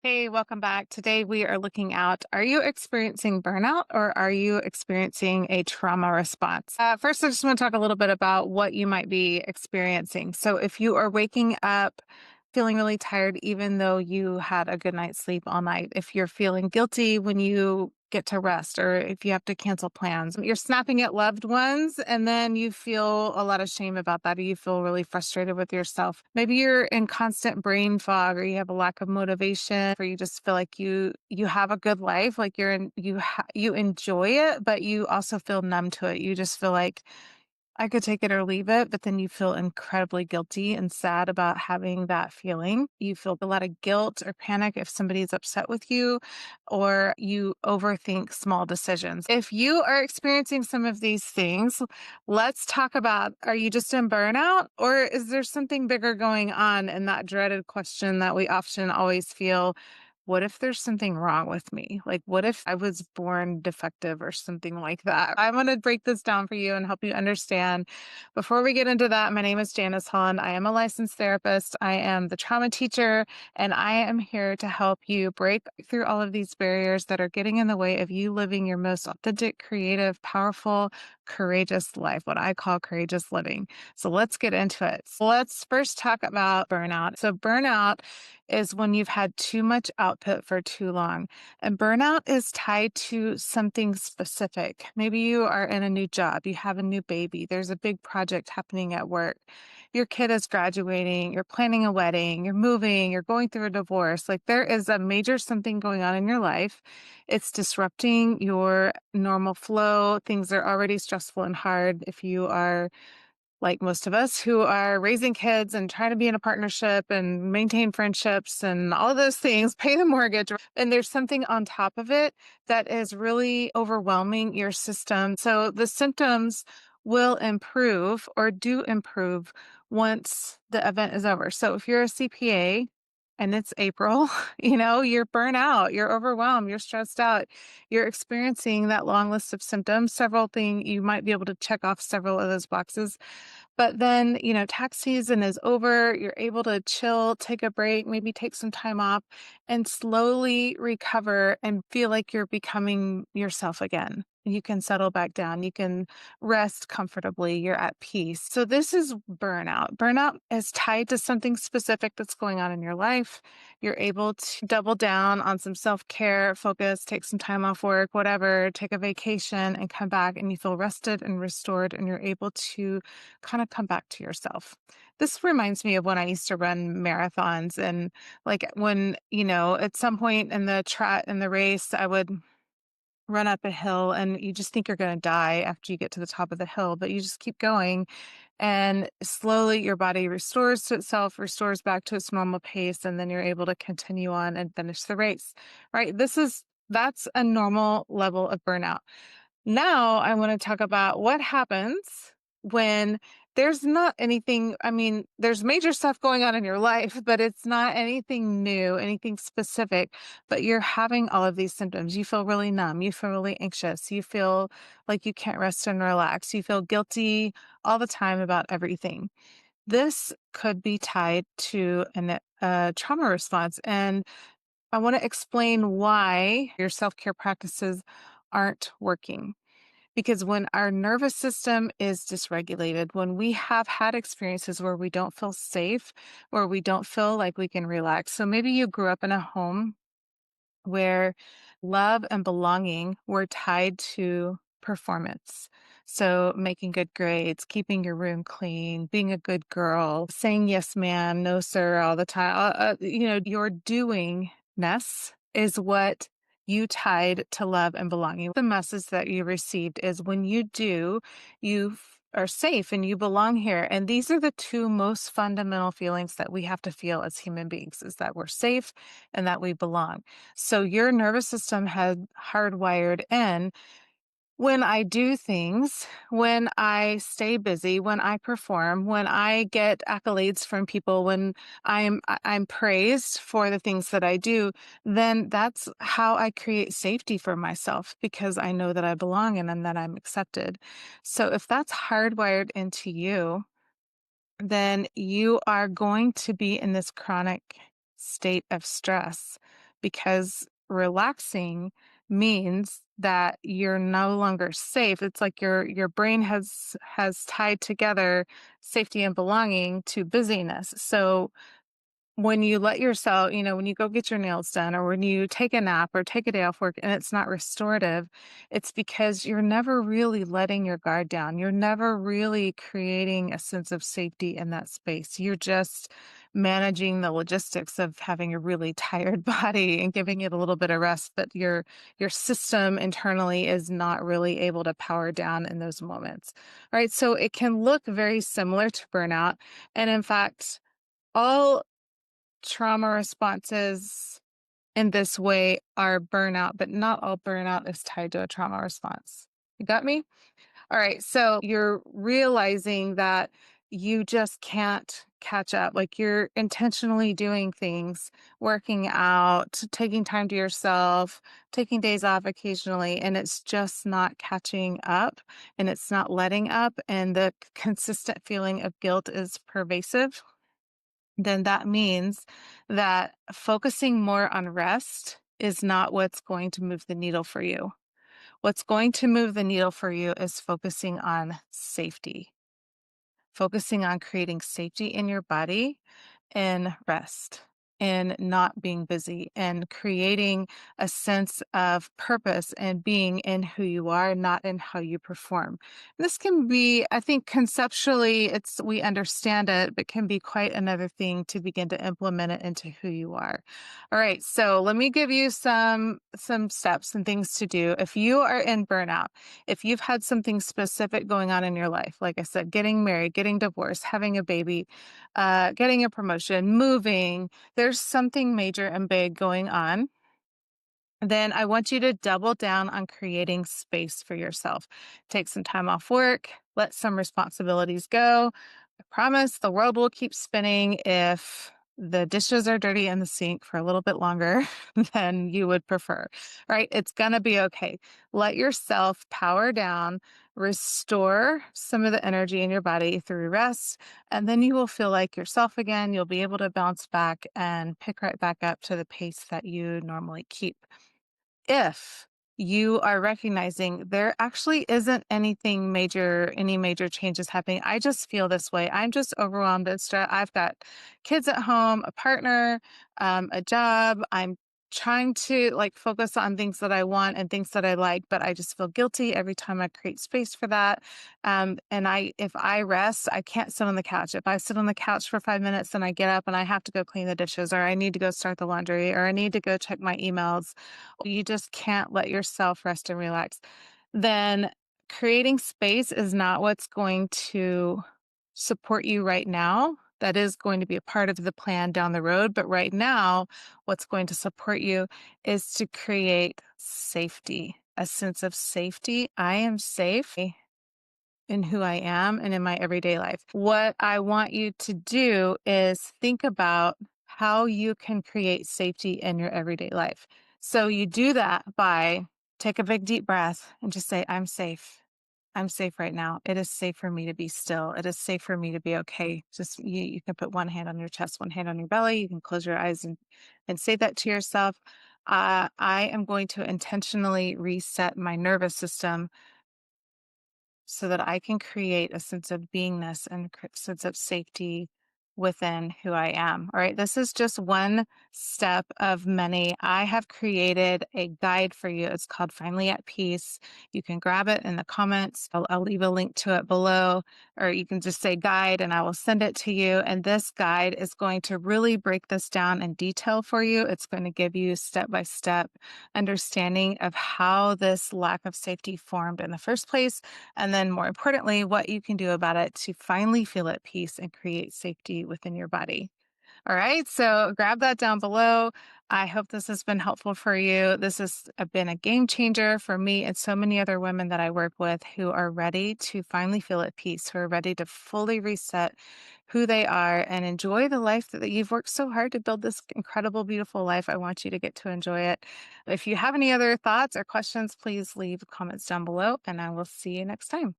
Hey, welcome back. Today we are looking at, are you experiencing burnout or are you experiencing a trauma response? First, I just want to talk a little bit about what you might be experiencing. So if you are waking up feeling really tired, even though you had a good night's sleep all night, if you're feeling guilty when you get to rest, or if you have to cancel plans, you're snapping at loved ones, and then you feel a lot of shame about that, or you feel really frustrated with yourself. Maybe you're in constant brain fog, or you have a lack of motivation, or you just feel like you have a good life, like you enjoy it, but you also feel numb to it. You just feel like I could take it or leave it, but then you feel incredibly guilty and sad about having that feeling. You feel a lot of guilt or panic if somebody's upset with you, or you overthink small decisions. If you are experiencing some of these things, let's talk about, are you just in burnout, or is there something bigger going on? And that dreaded question that we often always feel, what if there's something wrong with me? Like, what if I was born defective or something like that? I want to break this down for you and help you understand. Before we get into that, my name is Janice Holland. I am a licensed therapist. I am the trauma teacher, and I am here to help you break through all of these barriers that are getting in the way of you living your most authentic, creative, powerful, courageous life, what I call courageous living. So let's get into it. So let's first talk about burnout. So, burnout is when you've had too much output for too long. And burnout is tied to something specific. Maybe you are in a new job, you have a new baby, there's a big project happening at work, your kid is graduating, you're planning a wedding, you're moving, you're going through a divorce. Like there is a major something going on in your life. It's disrupting your normal flow. Things are already stressful and hard if you are like most of us who are raising kids and trying to be in a partnership and maintain friendships and all of those things, pay the mortgage. And there's something on top of it that is really overwhelming your system. So the symptoms will improve or do improve once the event is over. So if you're a CPA and it's April, you're burnt out, you're overwhelmed, you're stressed out, you're experiencing that long list of symptoms, several things, you might be able to check off several of those boxes. But then, tax season is over. You're able to chill, take a break, maybe take some time off and slowly recover and feel like you're becoming yourself again. You can settle back down. You can rest comfortably. You're at peace. So this is burnout. Burnout is tied to something specific that's going on in your life. You're able to double down on some self-care, focus, take some time off work, whatever, take a vacation and come back and you feel rested and restored and you're able to kind of come back to yourself. This reminds me of when I used to run marathons and like when, at some point in the race, I would run up a hill and you just think you're going to die after you get to the top of the hill, but you just keep going and slowly your body restores to itself, restores back to its normal pace, and then you're able to continue on and finish the race, right? That's a normal level of burnout. Now I want to talk about what happens when there's not anything. I mean, there's major stuff going on in your life, but it's not anything new, anything specific, but you're having all of these symptoms. You feel really numb. You feel really anxious. You feel like you can't rest and relax. You feel guilty all the time about everything. This could be tied to a trauma response. And I want to explain why your self-care practices aren't working. Because when our nervous system is dysregulated, when we have had experiences where we don't feel safe, where we don't feel like we can relax. So maybe you grew up in a home where love and belonging were tied to performance. So making good grades, keeping your room clean, being a good girl, saying yes, ma'am, no, sir, all the time. Your doingness is what you tied to love and belonging. The message that you received is when you do, are safe and you belong here. And these are the two most fundamental feelings that we have to feel as human beings is that we're safe and that we belong. So your nervous system had hardwired in when I do things, when I stay busy, when I perform, when I get accolades from people, when I'm praised for the things that I do, then that's how I create safety for myself because I know that I belong and that I'm accepted. So if that's hardwired into you, then you are going to be in this chronic state of stress because relaxing means that you're no longer safe. It's like your brain has tied together safety and belonging to busyness. So when you let yourself, when you go get your nails done or when you take a nap or take a day off work and it's not restorative, it's because you're never really letting your guard down. You're never really creating a sense of safety in that space. You're just managing the logistics of having a really tired body and giving it a little bit of rest, but your system internally is not really able to power down in those moments. All right? So it can look very similar to burnout, and in fact, all trauma responses in this way are burnout, but not all burnout is tied to a trauma response. You got me? All right. So you're realizing that you just can't catch up. Like you're intentionally doing things, working out, taking time to yourself, taking days off occasionally, and it's just not catching up and it's not letting up. And the consistent feeling of guilt is pervasive. Then that means that focusing more on rest is not what's going to move the needle for you. What's going to move the needle for you is focusing on safety, focusing on creating safety in your body and rest and not being busy and creating a sense of purpose and being in who you are, not in how you perform. This can be, I think conceptually we understand it, but can be quite another thing to begin to implement it into who you are. All right, so let me give you some steps and things to do. If you are in burnout, if you've had something specific going on in your life, like I said, getting married, getting divorced, having a baby, getting a promotion, moving, there's something major and big going on, then I want you to double down on creating space for yourself. Take some time off work, let some responsibilities go. I promise the world will keep spinning if the dishes are dirty in the sink for a little bit longer than you would prefer, right? It's going to be okay. Let yourself power down, restore some of the energy in your body through rest, and then you will feel like yourself again. You'll be able to bounce back and pick right back up to the pace that you normally keep. If you are recognizing there actually isn't any major changes happening. I just feel this way. I'm just overwhelmed and stressed. I've got kids at home, a partner, a job. I'm trying to like focus on things that I want and things that I like, but I just feel guilty every time I create space for that. If I rest, I can't sit on the couch. If I sit on the couch for 5 minutes, then I get up and I have to go clean the dishes, or I need to go start the laundry, or I need to go check my emails. You just can't let yourself rest and relax. Then creating space is not what's going to support you right now. That is going to be a part of the plan down the road. But right now, what's going to support you is to create safety, a sense of safety. I am safe in who I am and in my everyday life. What I want you to do is think about how you can create safety in your everyday life. So you do that by take a big deep breath and just say, I'm safe. I'm safe right now. It is safe for me to be still. It is safe for me to be okay. Just you can put one hand on your chest, one hand on your belly. You can close your eyes and say that to yourself. I am going to intentionally reset my nervous system so that I can create a sense of beingness and sense of safety within who I am. All right. This is just one step of many. I have created a guide for you. It's called Finally at Peace. You can grab it in the comments. I'll leave a link to it below, or you can just say guide and I will send it to you. And this guide is going to really break this down in detail for you. It's going to give you step by step understanding of how this lack of safety formed in the first place, and then more importantly, what you can do about it to finally feel at peace and create safety within your body. All right. So grab that down below. I hope this has been helpful for you. This has been a game changer for me and so many other women that I work with who are ready to finally feel at peace, who are ready to fully reset who they are and enjoy the life that you've worked so hard to build, this incredible, beautiful life. I want you to get to enjoy it. If you have any other thoughts or questions, please leave comments down below and I will see you next time.